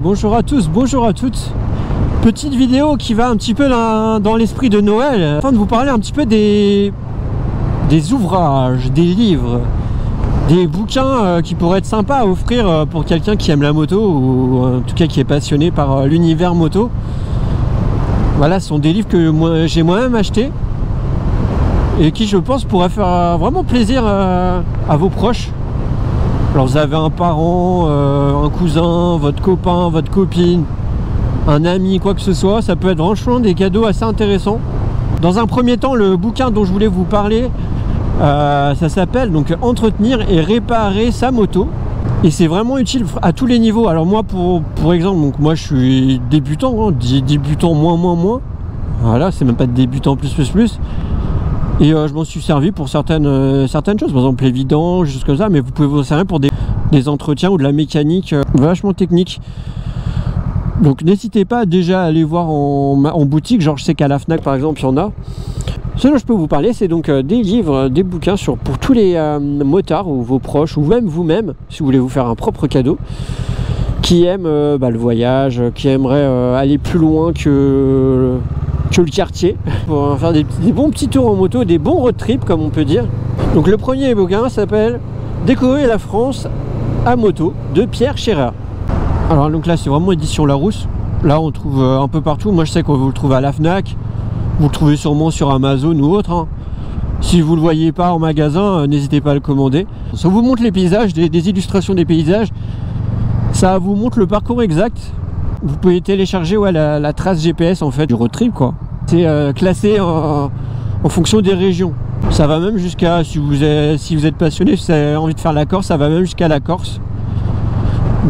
bonjour à tous, bonjour à toutes. Petite vidéo qui va un petit peu dans l'esprit de Noël, afin de vous parler un petit peu des ouvrages, des livres, des bouquins qui pourraient être sympas à offrir pour quelqu'un qui aime la moto ou en tout cas qui est passionné par l'univers moto. Voilà, ce sont des livres que j'ai moi-même achetés et qui, je pense, pourraient faire vraiment plaisir à vos proches. Alors vous avez un parent, un cousin, votre copain, votre copine, un ami, quoi que ce soit, ça peut être franchement des cadeaux assez intéressants. Dans un premier temps, le bouquin dont je voulais vous parler, ça s'appelle donc Entretenir et réparer sa moto. Et c'est vraiment utile à tous les niveaux. Alors moi, pour exemple, donc moi je suis débutant, hein, débutant moins. Voilà, c'est même pas de débutant plus. Et je m'en suis servi pour certaines choses, par exemple les vidanges, choses comme ça, mais vous pouvez vous servir pour des entretiens ou de la mécanique vachement technique. Donc n'hésitez pas déjà à aller voir en boutique, genre je sais qu'à la Fnac par exemple il y en a. Ce dont je peux vous parler, c'est donc des livres, des bouquins pour tous les motards ou vos proches, ou même vous-même, si vous voulez vous faire un propre cadeau, qui aiment le voyage, qui aimeraient aller plus loin que le quartier, pour faire des bons petits tours en moto, des bons road trips comme on peut dire. Donc le premier bouquin s'appelle Découvrir la France à moto de Pierre Scherer. Alors donc là c'est vraiment édition Larousse, là on trouve un peu partout, moi je sais qu'on vous le trouve à la Fnac, vous le trouvez sûrement sur Amazon ou autre, hein. Si vous le voyez pas en magasin, n'hésitez pas à le commander. Ça vous montre les paysages, des illustrations des paysages, ça vous montre le parcours exact. Vous pouvez télécharger la trace GPS en fait du road trip quoi. C'est classé en fonction des régions. Ça va même jusqu'à, si vous êtes passionné, si vous avez envie de faire la Corse, ça va même jusqu'à la Corse.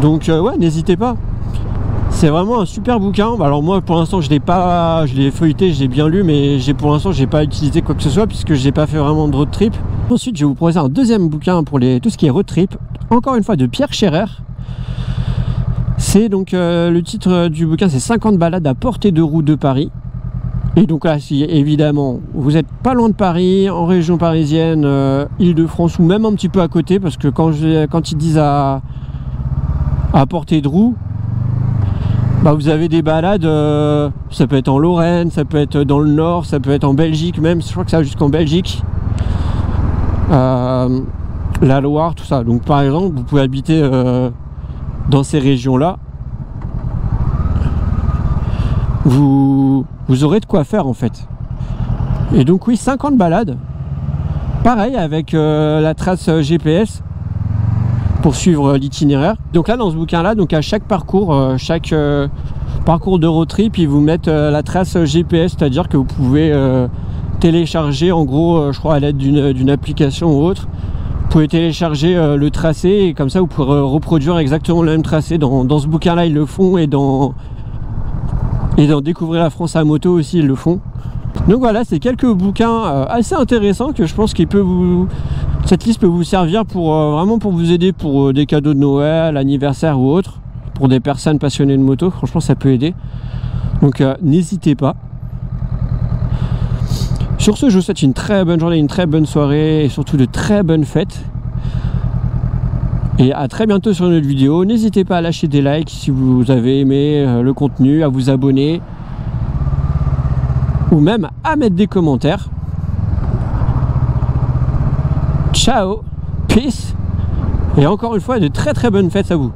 Donc ouais, n'hésitez pas. C'est vraiment un super bouquin. Alors moi pour l'instant je l'ai feuilleté, je l'ai bien lu, mais pour l'instant j'ai pas utilisé quoi que ce soit puisque j'ai pas fait vraiment de road trip. Ensuite je vais vous proposer un deuxième bouquin pour tout ce qui est road trip, encore une fois de Pierre Scherer. C'est donc le titre du bouquin, c'est 50 balades à portée de roue de Paris. Et donc là, si évidemment vous n'êtes pas loin de Paris, en région parisienne, Île-de-France ou même un petit peu à côté, parce que quand ils disent à portée de roue, bah vous avez des balades, ça peut être en Lorraine, ça peut être dans le Nord, ça peut être en Belgique même, je crois que ça va jusqu'en Belgique, la Loire, tout ça. Donc par exemple, vous pouvez habiter dans ces régions-là, vous aurez de quoi faire en fait. Et donc oui, 50 balades, pareil avec la trace GPS pour suivre l'itinéraire. Donc là dans ce bouquin-là, donc à chaque parcours, parcours de road trip, ils vous mettent la trace GPS, c'est-à-dire que vous pouvez télécharger en gros, je crois à l'aide d'une application ou autre. Vous pouvez télécharger le tracé et comme ça vous pourrez reproduire exactement le même tracé. Dans ce bouquin là ils le font, et dans Découvrir la France à moto aussi ils le font. Donc voilà, c'est quelques bouquins assez intéressants que je pense cette liste peut vous servir pour vraiment pour vous aider pour des cadeaux de Noël, anniversaire ou autre, pour des personnes passionnées de moto. Franchement ça peut aider, donc n'hésitez pas. Sur ce, je vous souhaite une très bonne journée, une très bonne soirée et surtout de très bonnes fêtes. Et à très bientôt sur une autre vidéo. N'hésitez pas à lâcher des likes si vous avez aimé le contenu, à vous abonner ou même à mettre des commentaires. Ciao, peace et encore une fois de très bonnes fêtes à vous.